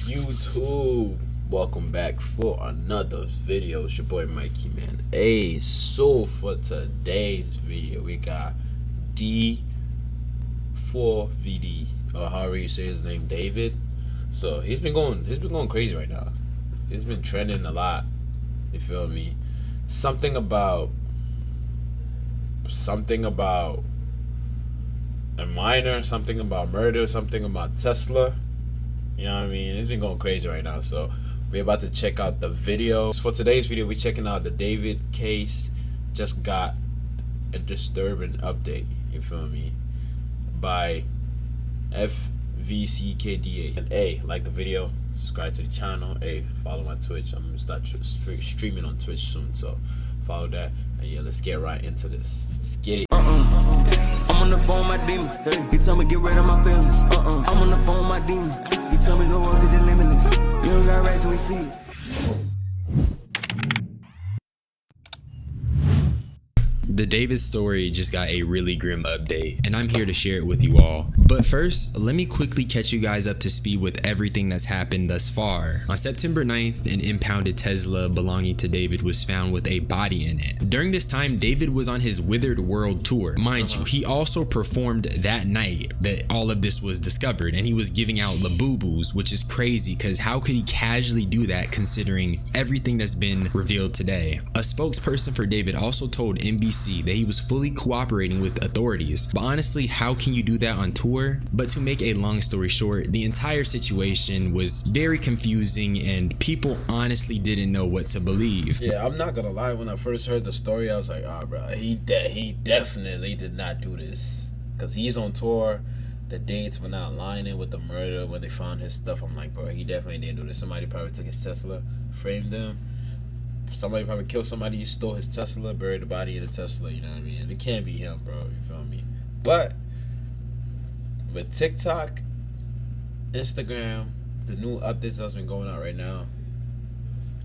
YouTube? Welcome back for another video. It's your boy Mikey, man. Hey, so for today's video we got D4vd, or however you say his name, David. So he's been going crazy right now. He's been trending a lot, you feel me? Something about a minor, something about murder, something about Tesla. You know what I mean? It's been going crazy right now. So we're about to check out the video. For today's video, we're checking out the David case. Just got a disturbing update, you feel me, by fvckdh. And hey, like the video, subscribe to the channel. Hey, follow my Twitch. I'm gonna start streaming on Twitch soon, so follow that. And yeah, let's get right into this. Let's get it. I'm on the phone, my demon. He tell me get rid of my feelings. I'm on the phone, my demon. He tell me go on cause it's limitless. You don't got rats and we see it. The David story just got a really grim update, and I'm here to share it with you all. But first, let me quickly catch you guys up to speed with everything that's happened thus far. On September 9th, an impounded Tesla belonging to David was found with a body in it. During this time, David was on his Withered World tour. Mind you, he also performed that night that all of this was discovered, and he was giving out Labubu's, which is crazy because how could he casually do that considering everything that's been revealed today? A spokesperson for David also told NBC that he was fully cooperating with authorities. But honestly, how can you do that on tour? But to make a long story short, the entire situation was very confusing and people honestly didn't know what to believe. Yeah, I'm not gonna lie, when I first heard the story, I was like, oh bro, he definitely did not do this. Cause he's on tour, the dates were not aligning with the murder when they found his stuff. I'm like, bro, he definitely didn't do this. Somebody probably took his Tesla, framed him. Somebody probably killed somebody, he stole his Tesla, buried the body in the Tesla, you know what I mean? It can't be him, bro, you feel me? But with TikTok, Instagram, the new updates that's been going out right now,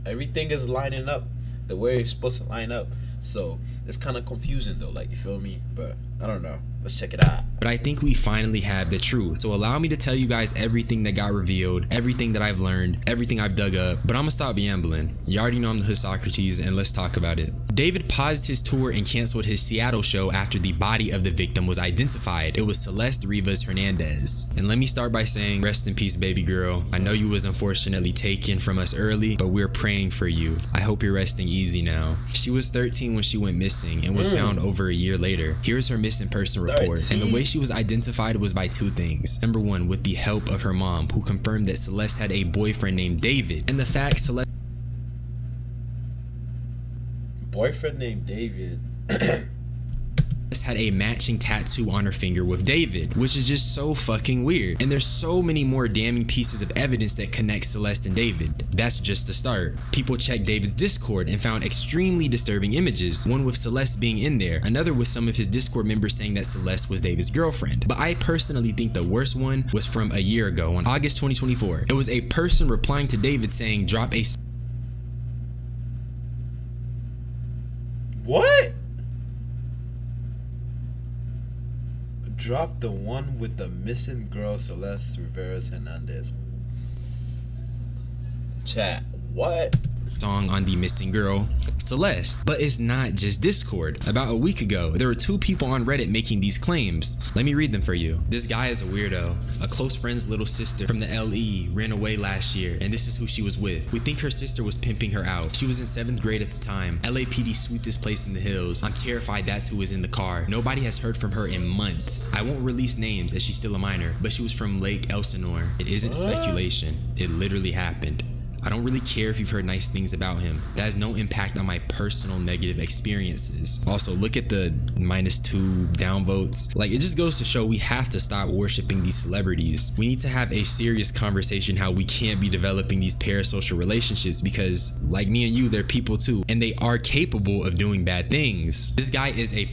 everything is lining up the way it's supposed to line up. So it's kind of confusing though, like, you feel me? But I don't know. Let's check it out. But I think we finally have the truth. So allow me to tell you guys everything that got revealed, everything that I've learned, everything I've dug up. But I'm gonna stop rambling. You already know I'm the hood Socrates, and let's talk about it. David paused his tour and canceled his Seattle show after the body of the victim was identified. It was Celeste Rivas Hernandez. And let me start by saying, rest in peace, baby girl. I know you was unfortunately taken from us early, but we're praying for you. I hope you're resting easy now. She was 13 when she went missing and was found over a year later. Here's her missing person report. 13. And the way she was identified was by two things. Number one, with the help of her mom, who confirmed that Celeste had a boyfriend named David. And the fact Celeste boyfriend named David had a matching tattoo on her finger with David, which is just so fucking weird. And there's so many more damning pieces of evidence that connect Celeste and David. That's just the start. People checked David's Discord and found extremely disturbing images, one with Celeste being in there, another with some of his Discord members saying that Celeste was David's girlfriend. But I personally think the worst one was from a year ago on August 2024. It was a person replying to David saying, drop a what? Drop the one with the missing girl, Celeste Rivas Hernandez. Chat, what? Song on the missing girl, Celeste. But it's not just Discord. About a week ago, there were two people on Reddit making these claims. Let me read them for you. This guy is a weirdo. A close friend's little sister from the LE ran away last year, and this is who she was with. We think her sister was pimping her out. She was in 7th grade at the time. LAPD swept this place in the hills. I'm terrified that's who was in the car. Nobody has heard from her in months. I won't release names as she's still a minor, but she was from Lake Elsinore. It isn't speculation. It literally happened. I don't really care if you've heard nice things about him. That has no impact on my personal negative experiences. Also, look at the -2 downvotes. Like, it just goes to show we have to stop worshiping these celebrities. We need to have a serious conversation how we can't be developing these parasocial relationships because, like me and you, they're people too, and they are capable of doing bad things. This guy is a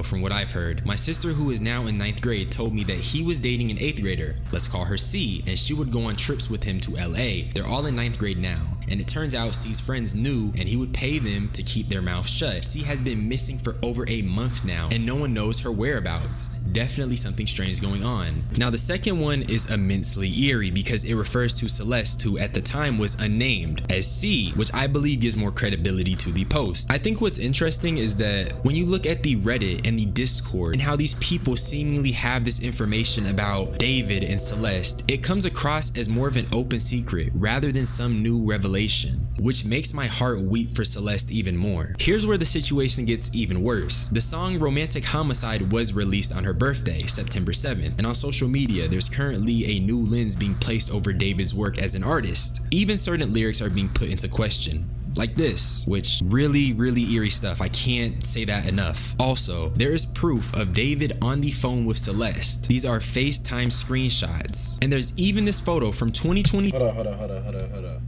from what I've heard. My sister, who is now in 9th grade, told me that he was dating an 8th grader, let's call her C, and she would go on trips with him to LA. They're all in 9th grade now. and it turns out C's friends knew and he would pay them to keep their mouth shut. C has been missing for over a month now and no one knows her whereabouts. Definitely something strange going on. Now the second one is immensely eerie because it refers to Celeste, who at the time was unnamed, as C, which I believe gives more credibility to the post. I think what's interesting is that when you look at the Reddit and the Discord and how these people seemingly have this information about David and Celeste, it comes across as more of an open secret rather than some new revelation, which makes my heart weep for Celeste even more. Here's where the situation gets even worse. The song Romantic Homicide was released on her birthday, September 7th, and on social media there's currently a new lens being placed over David's work as an artist. Even certain lyrics are being put into question, like this, which really eerie stuff. I can't say that enough. Also, there is proof of David on the phone with Celeste. These are FaceTime screenshots, and there's even this photo from 2020. Hold on.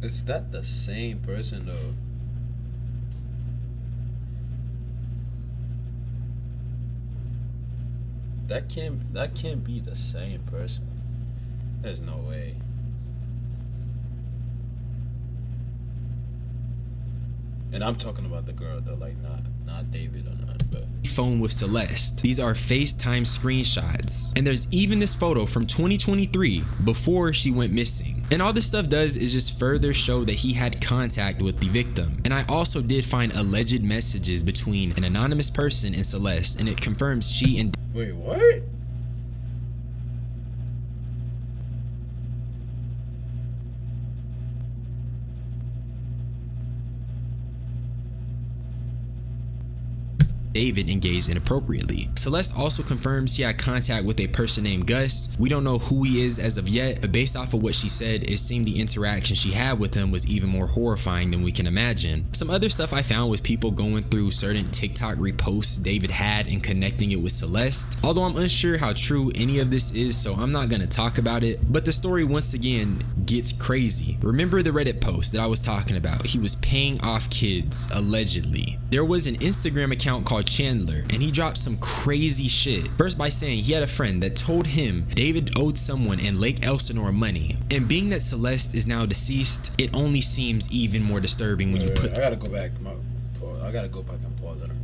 Is that the same person though? That can't be the same person. There's no way. And I'm talking about the girl though, like not David or not, but phone with Celeste. These are FaceTime screenshots, and there's even this photo from 2023 before she went missing. And all this stuff does is just further show that he had contact with the victim. And I also did find alleged messages between an anonymous person and Celeste, and it confirms she and wait, what? David engaged inappropriately. Celeste also confirms she had contact with a person named Gus. We don't know who he is as of yet, but based off of what she said, it seemed the interaction she had with him was even more horrifying than we can imagine. Some other stuff I found was people going through certain TikTok reposts David had and connecting it with Celeste. Although I'm unsure how true any of this is, so I'm not gonna talk about it, but the story once again gets crazy. Remember the Reddit post that I was talking about? He was paying off kids, allegedly. There was an Instagram account called Chandler, and he dropped some crazy shit. First by saying he had a friend that told him David owed someone in Lake Elsinore money, and being that Celeste is now deceased, it only seems even more disturbing when you put. I gotta go back. I gotta go back and pause and read.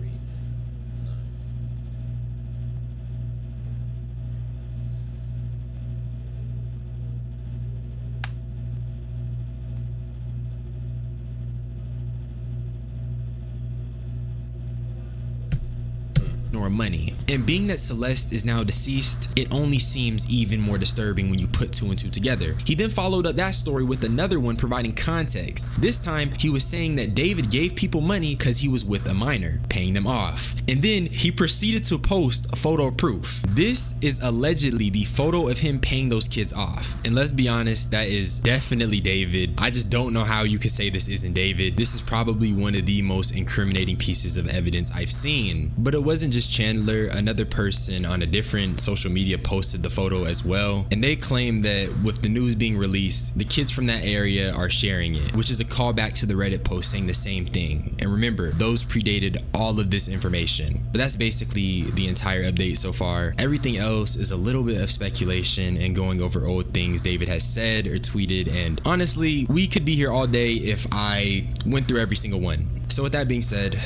Nor money. And being that Celeste is now deceased, it only seems even more disturbing when you put two and two together. He then followed up that story with another one providing context. This time he was saying that David gave people money because he was with a minor, paying them off. And then he proceeded to post a photo proof. This is allegedly the photo of him paying those kids off. And let's be honest, that is definitely David. I just don't know how you could say this isn't David. This is probably one of the most incriminating pieces of evidence I've seen. But it wasn't just Chandler. Another person on a different social media posted the photo as well, and they claim that with the news being released, the kids from that area are sharing it, which is a callback to the Reddit post saying the same thing. And remember, those predated all of this information. But that's basically the entire update so far. Everything else is a little bit of speculation and going over old things David has said or tweeted, and honestly, we could be here all day if I went through every single one. So with that being said,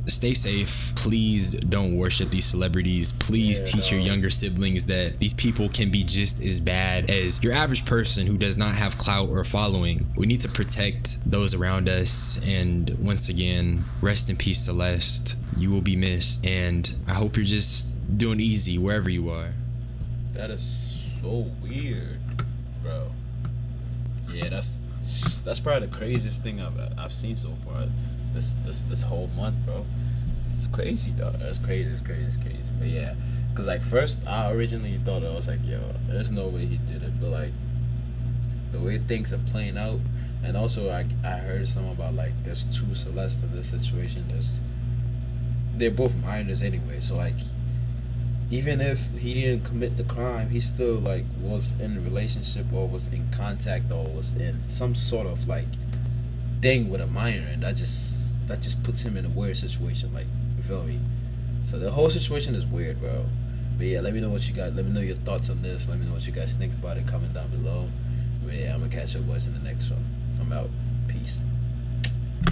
stay safe. Please don't worship these celebrities. Please teach your younger siblings that these people can be just as bad as your average person who does not have clout or following. We need to protect those around us. And once again, rest in peace, Celeste. You will be missed, and I hope you're just doing easy wherever you are. That is so weird, bro. Yeah, that's probably the craziest thing I've seen so far. This whole month, bro. It's crazy, dog. It's crazy. But yeah, cause like first I originally thought I was like, yo, there's no way he did it. But like the way things are playing out, and also I heard something about like there's two Celeste in this situation. They're both minors anyway, so like even if he didn't commit the crime, he still like was in a relationship or was in contact or was in some sort of like thing with a minor, and that just puts him in a weird situation, like, you feel me? So the whole situation is weird, bro. But yeah, let me know what you got. Let me know your thoughts on this. Let me know what you guys think about it. Comment down below. But yeah, I'm gonna catch up boys in the next one. I'm out.